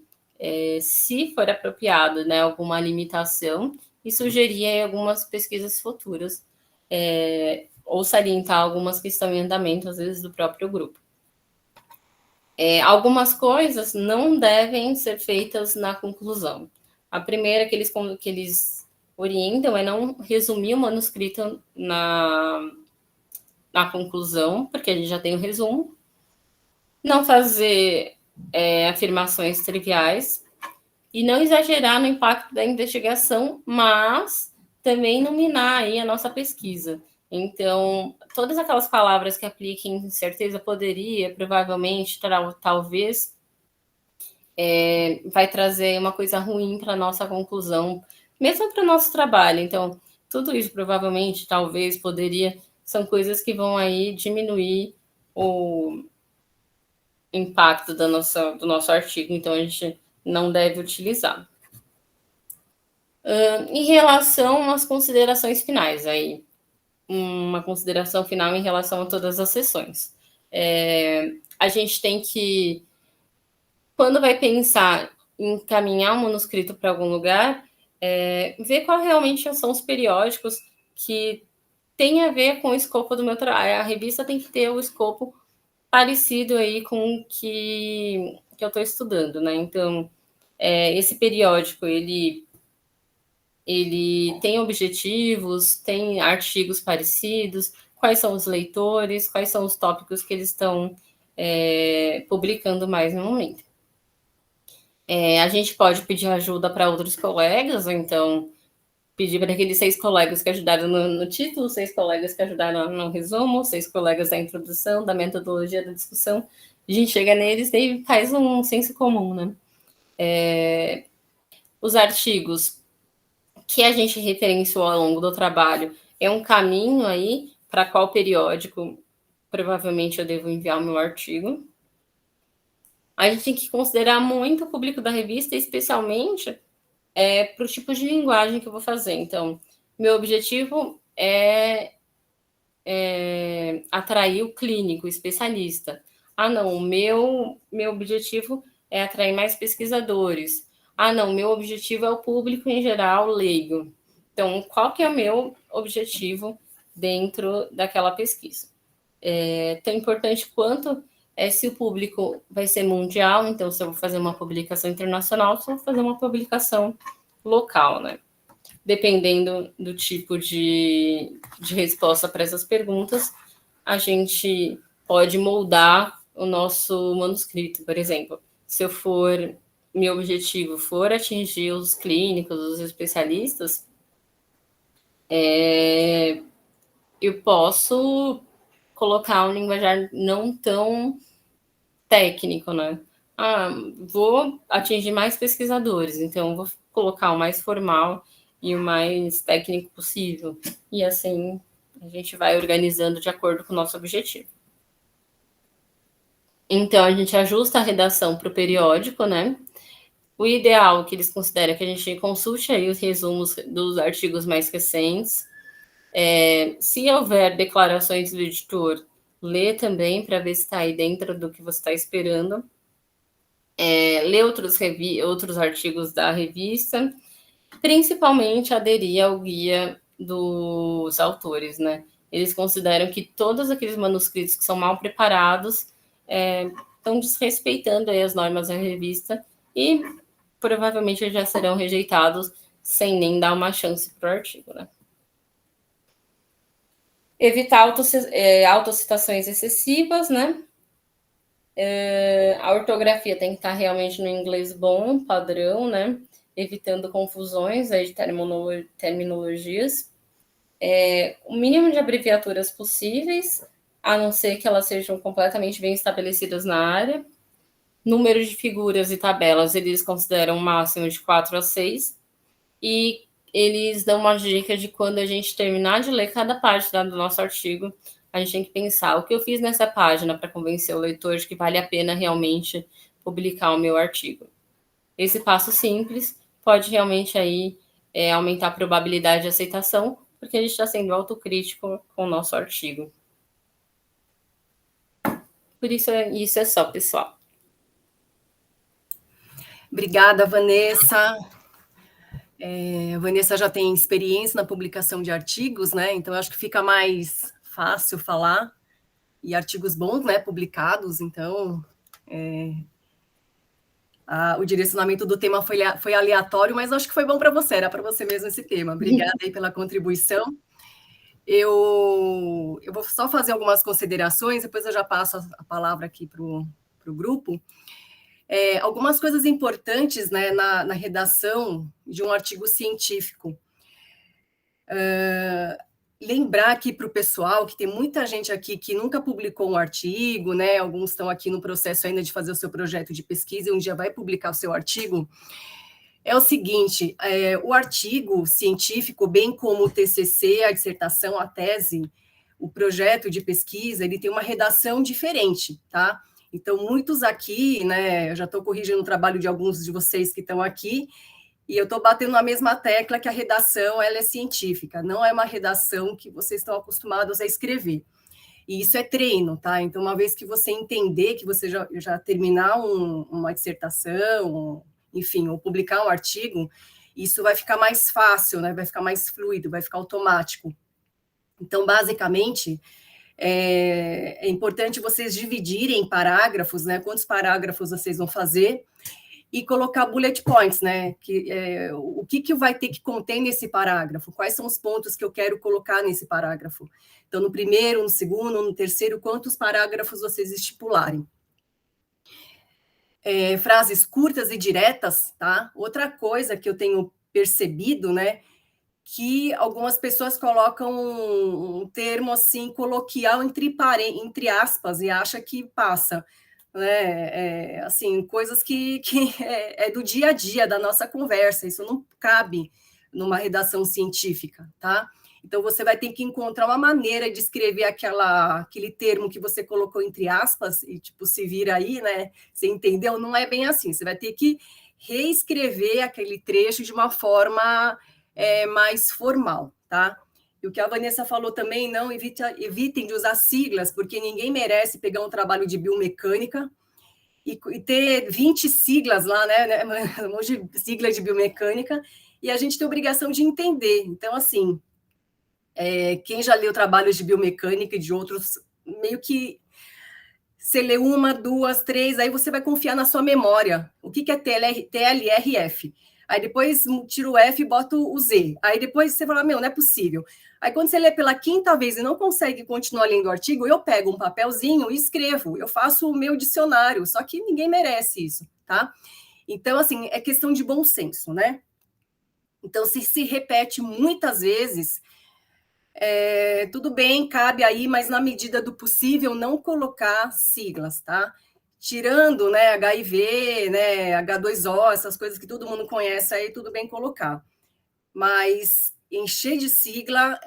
se for apropriado, né, alguma limitação e sugerir aí algumas pesquisas futuras, ou salientar algumas que estão em andamento, às vezes, do próprio grupo. Algumas coisas não devem ser feitas na conclusão. A primeira que eles orientam é não resumir o manuscrito na conclusão, porque a gente já tem o resumo. Não fazer afirmações triviais e não exagerar no impacto da investigação, mas também não minar aí a nossa pesquisa. Então, todas aquelas palavras que apliquem certeza, poderia, provavelmente, talvez, vai trazer uma coisa ruim para a nossa conclusão, mesmo para o nosso trabalho. Então, tudo isso provavelmente, talvez, poderia, são coisas que vão aí diminuir impacto do nosso artigo, então a gente não deve utilizar. Em relação às considerações finais, aí, uma consideração final em relação a todas as sessões. A gente tem que, quando vai pensar em encaminhar um manuscrito para algum lugar, ver qual realmente são os periódicos que tem a ver com o escopo do meu trabalho. A revista tem que ter o escopo parecido aí com o que eu estou estudando, né? Então, esse periódico, ele tem objetivos, tem artigos parecidos, quais são os leitores, quais são os tópicos que eles estão publicando mais no momento. A gente pode pedir ajuda para outros colegas, ou então pedir para aqueles 6 colegas que ajudaram no título, 6 colegas que ajudaram no resumo, 6 colegas da introdução, da metodologia da discussão. A gente chega neles e faz um senso comum, né? Os artigos que a gente referenciou ao longo do trabalho é um caminho aí para qual periódico provavelmente eu devo enviar o meu artigo. A gente tem que considerar muito o público da revista, especialmente para o tipo de linguagem que eu vou fazer. Então, meu objetivo é atrair o clínico, o especialista. Não, o meu objetivo é atrair mais pesquisadores. Não, meu objetivo é o público em geral leigo. Então, qual que é o meu objetivo dentro daquela pesquisa? Tão importante quanto se o público vai ser mundial, então se eu vou fazer uma publicação internacional, se eu vou fazer uma publicação local, né? Dependendo do tipo de resposta para essas perguntas, a gente pode moldar o nosso manuscrito, por exemplo. Se meu objetivo for atingir os clínicos, os especialistas, eu posso colocar um linguajar não tão técnico, né? Vou atingir mais pesquisadores, então vou colocar o mais formal e o mais técnico possível. E assim a gente vai organizando de acordo com o nosso objetivo. Então a gente ajusta a redação para o periódico, né? O ideal que eles consideram é que a gente consulte aí os resumos dos artigos mais recentes. Se houver declarações do editor, lê também para ver se está aí dentro do que você está esperando. Ler outros artigos da revista, principalmente aderir ao guia dos autores, né? Eles consideram que todos aqueles manuscritos que são mal preparados estão desrespeitando aí as normas da revista e provavelmente já serão rejeitados sem nem dar uma chance para o artigo, né? Evitar autocitações excessivas, né? A ortografia tem que estar realmente no inglês bom, padrão, né? Evitando confusões aí de terminologias. O mínimo de abreviaturas possíveis, a não ser que elas sejam completamente bem estabelecidas na área. Número de figuras e tabelas, eles consideram um máximo de 4 a 6. E eles dão uma dica de quando a gente terminar de ler cada página do nosso artigo, a gente tem que pensar o que eu fiz nessa página para convencer o leitor de que vale a pena realmente publicar o meu artigo. Esse passo simples pode realmente aí aumentar a probabilidade de aceitação, porque a gente está sendo autocrítico com o nosso artigo. Por isso é só, pessoal. Obrigada, Vanessa. A Vanessa já tem experiência na publicação de artigos, né? Então, acho que fica mais fácil falar. E artigos bons, né? Publicados. Então, o direcionamento do tema foi aleatório, mas acho que foi bom para você. Era para você mesmo esse tema. Obrigada aí pela contribuição. Eu vou só fazer algumas considerações, depois eu já passo a palavra aqui para o grupo. Algumas coisas importantes, né, na redação de um artigo científico. Lembrar aqui para o pessoal que tem muita gente aqui que nunca publicou um artigo, né? Alguns estão aqui no processo ainda de fazer o seu projeto de pesquisa e um dia vai publicar o seu artigo. É o seguinte, o artigo científico, bem como o TCC, a dissertação, a tese, o projeto de pesquisa, ele tem uma redação diferente, tá? Então, muitos aqui, né, eu já estou corrigindo o trabalho de alguns de vocês que estão aqui, e eu estou batendo na mesma tecla que a redação ela é científica, não é uma redação que vocês estão acostumados a escrever. E isso é treino, tá? Então, uma vez que você entender, que você já terminar uma dissertação, enfim, ou publicar um artigo, isso vai ficar mais fácil, né? Vai ficar mais fluido, vai ficar automático. Então, basicamente, é importante vocês dividirem em parágrafos, né? Quantos parágrafos vocês vão fazer e colocar bullet points, né? O que vai ter que conter nesse parágrafo? Quais são os pontos que eu quero colocar nesse parágrafo? Então, no primeiro, no segundo, no terceiro, quantos parágrafos vocês estipularem? Frases curtas e diretas, tá? Outra coisa que eu tenho percebido, né? Que algumas pessoas colocam um termo assim coloquial entre aspas e acha que passa, né? Assim, coisas que é do dia a dia da nossa conversa, isso não cabe numa redação científica, tá? Então você vai ter que encontrar uma maneira de escrever aquele termo que você colocou entre aspas e tipo se vira aí, né? Você entendeu? Não é bem assim. Você vai ter que reescrever aquele trecho de uma forma mais formal, tá? E o que a Vanessa falou também, não evitem de usar siglas, porque ninguém merece pegar um trabalho de biomecânica e ter 20 siglas lá, né? Um monte de sigla de biomecânica, e a gente tem a obrigação de entender. Então, assim, quem já leu trabalhos de biomecânica e de outros, meio que você lê uma, duas, três, aí você vai confiar na sua memória. O que é TLRF? Aí depois tira o F e bota o Z. Aí depois você fala, não é possível. Aí quando você lê pela quinta vez e não consegue continuar lendo o artigo, eu pego um papelzinho e escrevo. Eu faço o meu dicionário, só que ninguém merece isso, tá? Então, assim, é questão de bom senso, né? Então, se repete muitas vezes, tudo bem, cabe aí, mas na medida do possível, não colocar siglas, tá? Tirando, né, HIV, né, H2O, essas coisas que todo mundo conhece aí, tudo bem colocar. Mas encher de sigla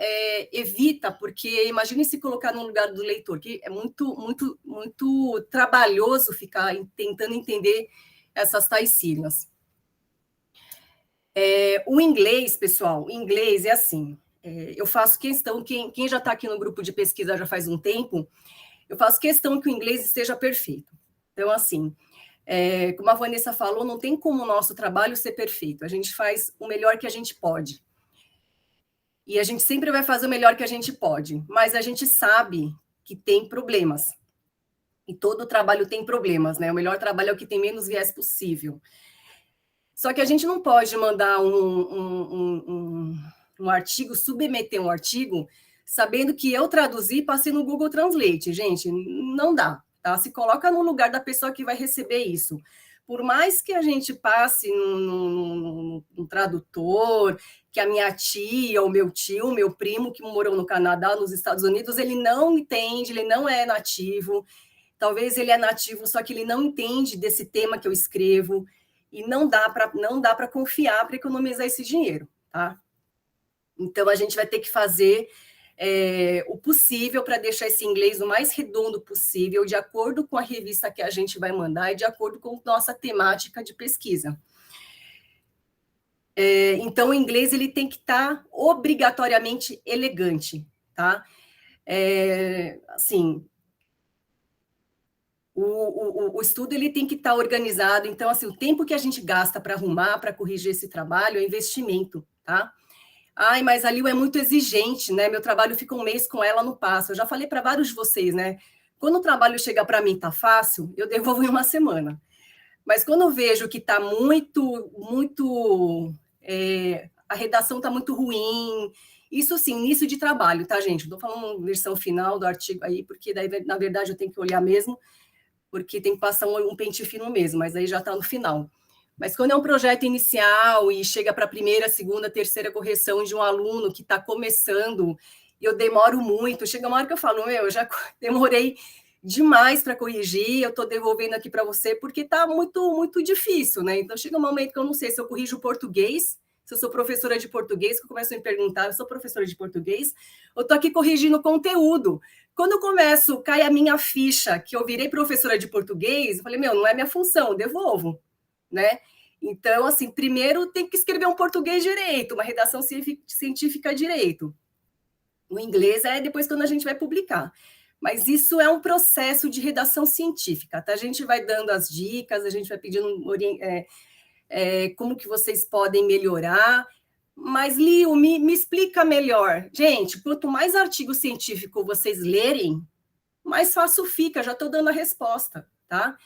evita, porque imagine se colocar no lugar do leitor, que é muito, muito, muito trabalhoso ficar tentando entender essas tais siglas. O inglês, pessoal, o inglês é assim, eu faço questão, quem já está aqui no grupo de pesquisa já faz um tempo, eu faço questão que o inglês esteja perfeito. Então, assim, como a Vanessa falou, não tem como o nosso trabalho ser perfeito. A gente faz o melhor que a gente pode. E a gente sempre vai fazer o melhor que a gente pode. Mas a gente sabe que tem problemas. E todo trabalho tem problemas, né? O melhor trabalho é o que tem menos viés possível. Só que a gente não pode mandar um artigo, submeter um artigo, sabendo que eu traduzi e passei no Google Translate. Gente, não dá. Tá? Se coloca no lugar da pessoa que vai receber isso. Por mais que a gente passe no tradutor, que a minha tia, o meu tio, o meu primo, que morou no Canadá, nos Estados Unidos, ele não entende, ele não é nativo. Talvez ele é nativo, só que ele não entende desse tema que eu escrevo. E não dá para confiar para economizar esse dinheiro, tá? Então, a gente vai ter que fazer o possível para deixar esse inglês o mais redondo possível, de acordo com a revista que a gente vai mandar e de acordo com nossa temática de pesquisa. Então, o inglês ele tem que estar obrigatoriamente elegante, tá? Assim, o estudo ele tem que estar organizado. Então, assim, o tempo que a gente gasta para arrumar, para corrigir esse trabalho é investimento, tá? Ai, mas a Lil é muito exigente, né? Meu trabalho fica um mês com ela, não passa. Eu já falei para vários de vocês, né? Quando o trabalho chega para mim, tá fácil, eu devolvo em uma semana. Mas quando eu vejo que tá a redação tá muito ruim, isso sim, início de trabalho, tá, gente? Estou falando versão final do artigo aí, porque daí, na verdade, eu tenho que olhar mesmo, porque tem que passar um pente fino mesmo, mas aí já está no final. Mas quando é um projeto inicial e chega para a primeira, segunda, terceira correção de um aluno que está começando, eu demoro muito, chega uma hora que eu falo, eu já demorei demais para corrigir, eu estou devolvendo aqui para você, porque está muito, muito difícil, né? Então chega um momento que eu não sei se eu corrijo o português, Se eu sou professora de português, que começam a me perguntar, eu sou professora de português, eu estou aqui corrigindo conteúdo. Quando eu começo, cai a minha ficha, que eu virei professora de português, eu falei, não é minha função, eu devolvo, né? Então, assim, primeiro tem que escrever um português direito, uma redação científica direito. O inglês é depois quando a gente vai publicar. Mas isso é um processo de redação científica, tá? A gente vai dando as dicas, a gente vai pedindo como que vocês podem melhorar. Mas, Lio, me explica melhor. Gente, quanto mais artigo científico vocês lerem, mais fácil fica, já estou dando a resposta, tá?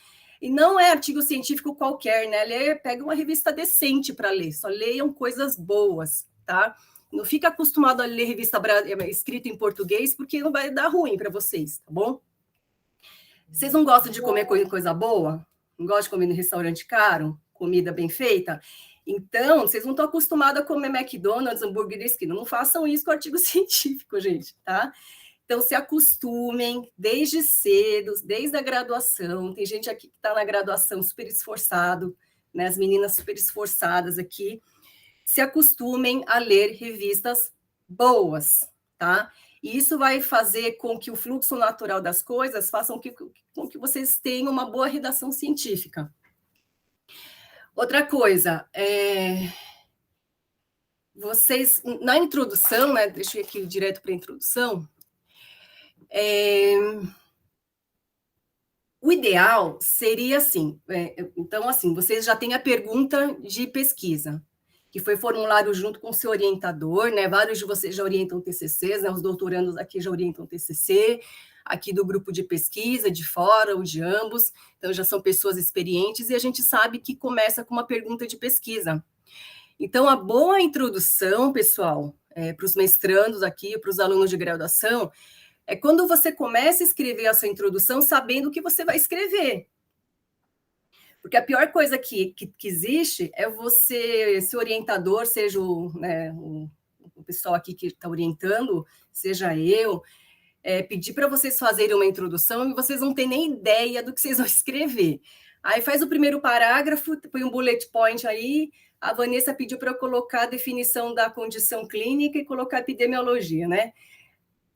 E não é artigo científico qualquer, né? Pega uma revista decente para ler, só leiam coisas boas, tá? Não fica acostumado a ler revista escrita em português, porque não vai dar ruim para vocês, tá bom? Vocês não gostam de comer coisa boa? Não gostam de comer no restaurante caro? Comida bem feita? Então, vocês não estão acostumados a comer McDonald's, hambúrguer de esquina. Não façam isso com artigo científico, gente, tá? Então, se acostumem desde cedo, desde a graduação. Tem gente aqui que está na graduação super esforçado, né? As meninas super esforçadas aqui. Se acostumem a ler revistas boas, tá? E isso vai fazer com que o fluxo natural das coisas façam com que vocês tenham uma boa redação científica. Outra coisa, vocês, na introdução, né? Deixa eu ir aqui direto para a introdução. O ideal seria assim, então, assim, vocês já têm a pergunta de pesquisa, que foi formulado junto com o seu orientador, né? Vários de vocês já orientam TCCs, né? Os doutorandos aqui já orientam TCC, aqui do grupo de pesquisa, de fora ou de ambos, então já são pessoas experientes, e a gente sabe que começa com uma pergunta de pesquisa. Então, a boa introdução, pessoal, para os mestrandos aqui, para os alunos de graduação, é quando você começa a escrever a sua introdução sabendo o que você vai escrever. Porque a pior coisa que existe é você, se o orientador, seja o pessoal aqui que está orientando, seja eu, pedir para vocês fazerem uma introdução e vocês não têm nem ideia do que vocês vão escrever. Aí faz o primeiro parágrafo, põe um bullet point aí, a Vanessa pediu para eu colocar a definição da condição clínica e colocar epidemiologia, né?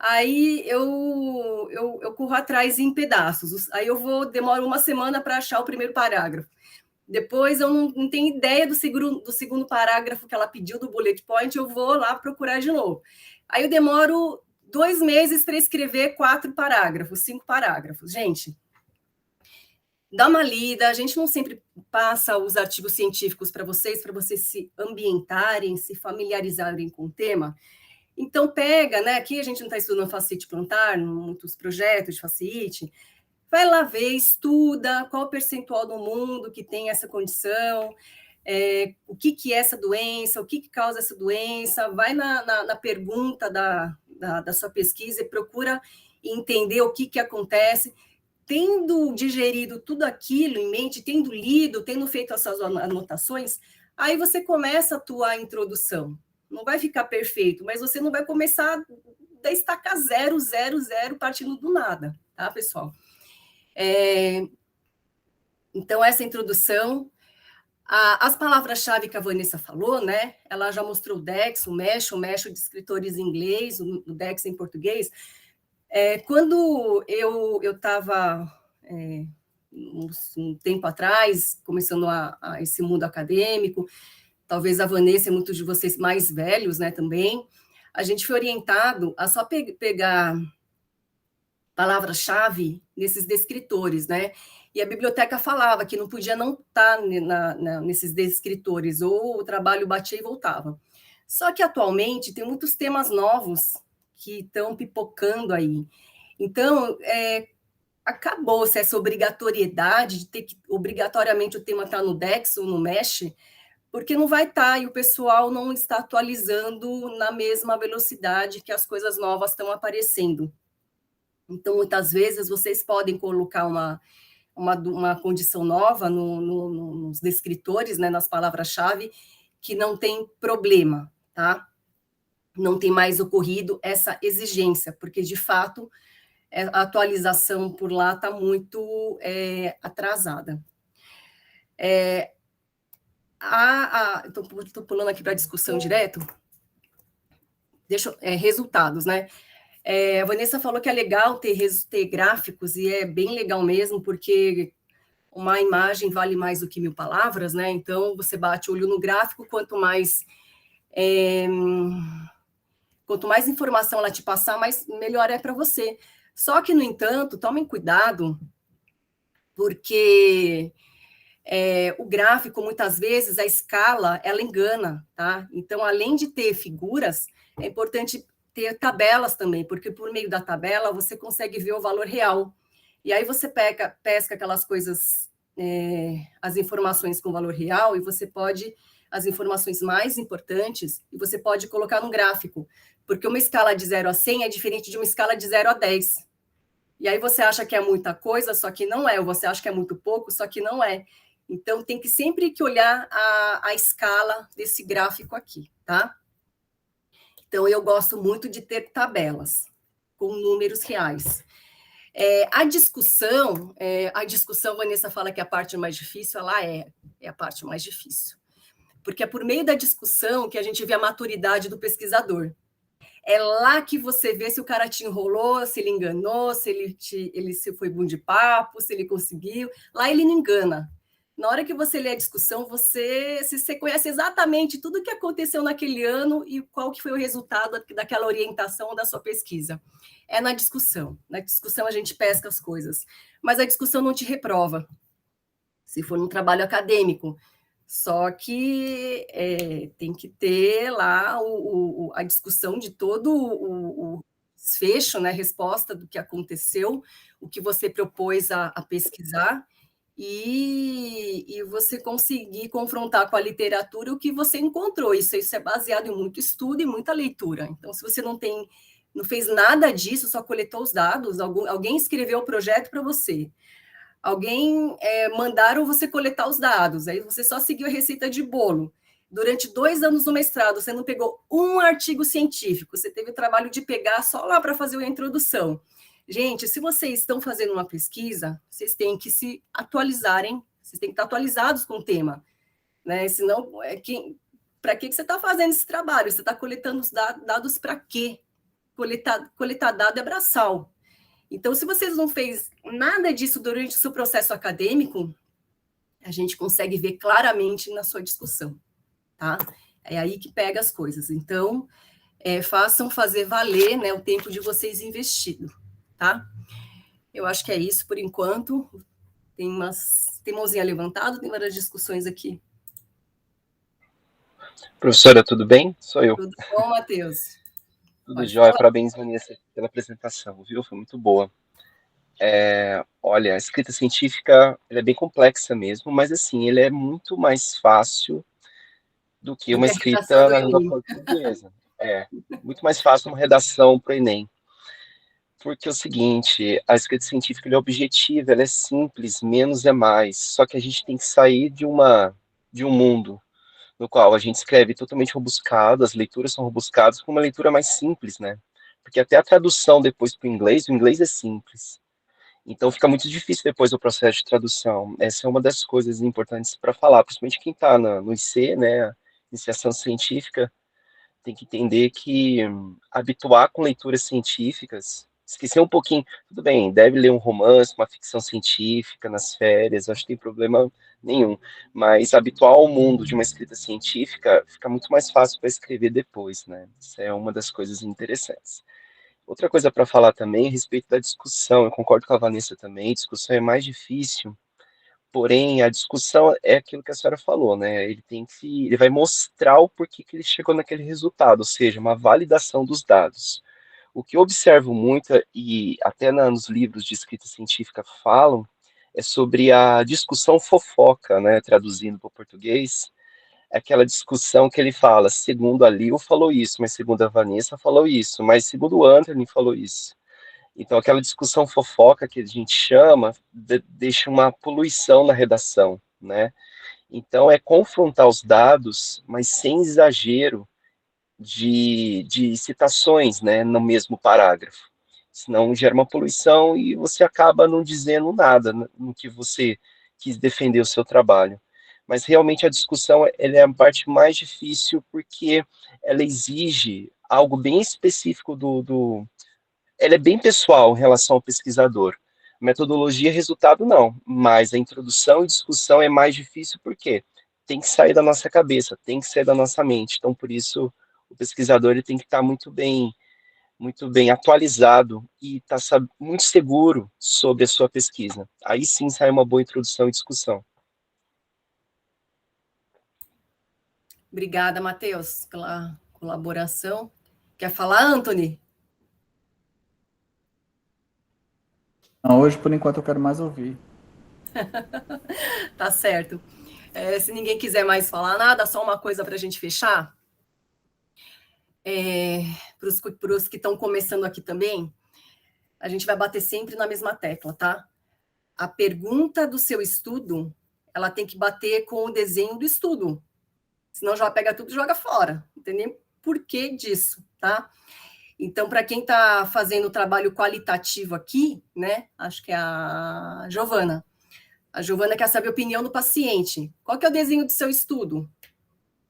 Aí eu corro atrás em pedaços. Aí demoro uma semana para achar o primeiro parágrafo. Depois eu não tenho ideia do segundo parágrafo que ela pediu do bullet point, eu vou lá procurar de novo. Aí eu demoro 2 meses para escrever 4 parágrafos, 5 parágrafos. Gente, dá uma lida, a gente não sempre passa os artigos científicos para vocês se ambientarem, se familiarizarem com o tema. Então, pega, né? Aqui a gente não está estudando facite plantar, muitos projetos de facite. Vai lá ver, estuda qual o percentual do mundo que tem essa condição, o que é essa doença, o que causa essa doença. Vai na pergunta da sua pesquisa e procura entender o que acontece. Tendo digerido tudo aquilo em mente, tendo lido, tendo feito as suas anotações, aí você começa a tua introdução. Não vai ficar perfeito, mas você não vai começar da estaca 0, 0, 0, partindo do nada, tá, pessoal? Então, essa introdução, as palavras-chave que a Vanessa falou, né? Ela já mostrou o DEX, o MESH de escritores em inglês, o DEX em português. Quando eu estava, um tempo atrás, começando esse mundo acadêmico, talvez a Vanessa e muitos de vocês mais velhos, né, também, a gente foi orientado a só pegar palavras-chave nesses descritores, né? E a biblioteca falava que não podia não estar nesses descritores, ou o trabalho batia e voltava. Só que atualmente tem muitos temas novos que estão pipocando aí. Então, acabou-se essa obrigatoriedade de ter que obrigatoriamente o tema estar no DEX ou no MESH, porque não vai estar, e o pessoal não está atualizando na mesma velocidade que as coisas novas estão aparecendo. Então, muitas vezes, vocês podem colocar uma condição nova nos descritores, né, nas palavras-chave, que não tem problema, tá? Não tem mais ocorrido essa exigência, porque, de fato, a atualização por lá está muito atrasada. Estou pulando aqui para a discussão direto. Resultados, né? A Vanessa falou que é legal ter gráficos, e é bem legal mesmo, porque uma imagem vale mais do que 1000 palavras, né? Então, você bate o olho no gráfico, quanto mais informação ela te passar, melhor é para você. Só que, no entanto, tomem cuidado, porque o gráfico, muitas vezes, a escala, ela engana, tá? Então, além de ter figuras, é importante ter tabelas também, porque por meio da tabela você consegue ver o valor real. E aí você pesca aquelas coisas, as informações com valor real, e você pode, as informações mais importantes, e você pode colocar no gráfico, porque uma escala de 0 a 100 é diferente de uma escala de 0 a 10. E aí você acha que é muita coisa, só que não é, ou você acha que é muito pouco, só que não é. Então, tem que sempre que olhar a escala desse gráfico aqui, tá? Então, eu gosto muito de ter tabelas com números reais. A discussão, Vanessa fala que a parte mais difícil, ela é a parte mais difícil. Porque é por meio da discussão que a gente vê a maturidade do pesquisador. É lá que você vê se o cara te enrolou, se ele enganou, se ele se foi bom de papo, se ele conseguiu. Lá ele não engana. Na hora que você lê a discussão, você conhece exatamente tudo o que aconteceu naquele ano e qual que foi o resultado daquela orientação da sua pesquisa. É na discussão. Na discussão a gente pesca as coisas. Mas a discussão não te reprova, se for um trabalho acadêmico. Só que tem que ter lá a discussão de todo o desfecho, né, a resposta do que aconteceu, o que você propôs a pesquisar, e você conseguir confrontar com a literatura o que você encontrou. Isso é baseado em muito estudo e muita leitura. Então, se você não fez nada disso, só coletou os dados, alguém escreveu o projeto para você, alguém mandaram você coletar os dados, aí você só seguiu a receita de bolo. Durante 2 anos no mestrado, você não pegou um artigo científico, você teve o trabalho de pegar só lá para fazer a introdução. Gente, se vocês estão fazendo uma pesquisa, vocês têm que se atualizarem, vocês têm que estar atualizados com o tema, né? Senão, para que você está fazendo esse trabalho? Você está coletando os dados para quê? Coletar dado é braçal. Então, se vocês não fez nada disso durante o seu processo acadêmico, a gente consegue ver claramente na sua discussão, tá? É aí que pega as coisas. Então, façam fazer valer, né, o tempo de vocês investido, tá? Eu acho que é isso por enquanto. Tem mãozinha levantada, tem várias discussões aqui. Professora, tudo bem? Sou eu. Tudo bom, Matheus? Tudo jóia. Parabéns, Vanessa, pela apresentação, viu? Foi muito boa. Olha, a escrita científica, ela é bem complexa mesmo, mas assim, ele é muito mais fácil do que uma escrita na língua portuguesa. Muito mais fácil uma redação para o Enem. Porque é o seguinte, a escrita científica ela é objetiva, ela é simples, menos é mais. Só que a gente tem que sair de um mundo no qual a gente escreve totalmente rebuscado, as leituras são rebuscadas, com uma leitura mais simples, né? Porque até a tradução depois para o inglês é simples. Então fica muito difícil depois o processo de tradução. Essa é uma das coisas importantes para falar, principalmente quem está no IC, né, iniciação científica, tem que entender que habituar com leituras científicas, esquecer um pouquinho, tudo bem, deve ler um romance, uma ficção científica nas férias, acho que não tem problema nenhum, mas habituar ao mundo de uma escrita científica fica muito mais fácil para escrever depois, né? Isso é uma das coisas interessantes. Outra coisa para falar também a respeito da discussão, eu concordo com a Vanessa também, discussão é mais difícil, porém a discussão é aquilo que a senhora falou, né? Ele vai mostrar o porquê que ele chegou naquele resultado, ou seja, uma validação dos dados. O que eu observo muito, e até nos livros de escrita científica falam, é sobre a discussão fofoca, né? Traduzindo para o português, é aquela discussão que ele fala, segundo a Liu falou isso, mas segundo a Vanessa falou isso, mas segundo o Anthony falou isso. Então, aquela discussão fofoca que a gente chama, deixa uma poluição na redação, né? Então, é confrontar os dados, mas sem exagero de citações, né, no mesmo parágrafo. Senão gera uma poluição e você acaba não dizendo nada no que você quis defender o seu trabalho. mas realmente a discussão ela é a parte mais difícil, porque ela exige algo bem específico ela é bem pessoal em relação ao pesquisador. Metodologia, resultado, não, mas a introdução e discussão é mais difícil, porque tem que sair da nossa cabeça, tem que sair da nossa mente, então por isso o pesquisador ele tem que estar muito bem atualizado e estar muito seguro sobre a sua pesquisa. Aí sim sai uma boa introdução e discussão. Obrigada, Matheus, pela colaboração. Quer falar, Anthony? Não, hoje, por enquanto, eu quero mais ouvir. Tá certo. Se ninguém quiser mais falar nada, só uma coisa para a gente fechar. Para os que estão começando aqui também, a gente vai bater sempre na mesma tecla, tá? A pergunta do seu estudo, ela tem que bater com o desenho do estudo. Senão já pega tudo e joga fora. Não tem nem porquê disso, tá? Então, para quem está fazendo o trabalho qualitativo aqui, né? Acho que é a Giovana. A Giovana quer saber a opinião do paciente. Qual que é o desenho do seu estudo?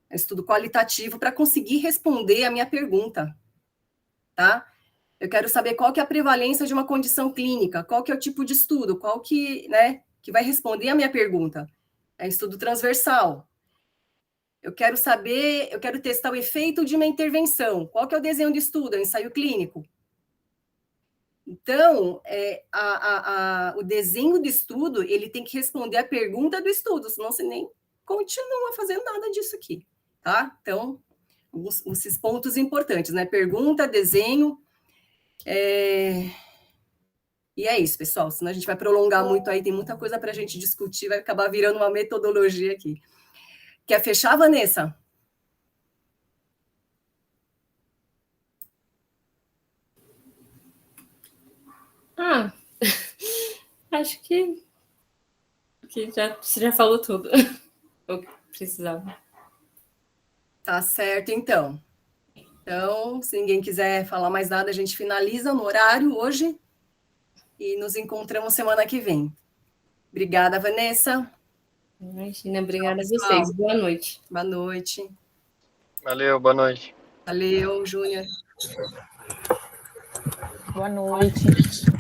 É um estudo qualitativo para conseguir responder a minha pergunta, tá? Eu quero saber qual que é a prevalência de uma condição clínica, qual que é o tipo de estudo, qual que, né, que vai responder a minha pergunta. É estudo transversal. Eu quero saber, eu quero testar o efeito de uma intervenção. Qual que é o desenho de estudo? É um ensaio clínico. Então, o desenho do estudo, ele tem que responder a pergunta do estudo, senão você nem continua fazendo nada disso aqui, tá? Então, esses pontos importantes, né? Pergunta, desenho, e é isso, pessoal, senão a gente vai prolongar muito aí, tem muita coisa para a gente discutir, vai acabar virando uma metodologia aqui. Quer fechar, Vanessa? Acho que você já falou tudo o que precisava. Tá certo, então. Então, se ninguém quiser falar mais nada, a gente finaliza no horário hoje e nos encontramos semana que vem. Obrigada, Vanessa. Imagina, obrigada a vocês. Boa noite. Boa noite. Valeu, boa noite. Valeu, Júnior. Boa noite.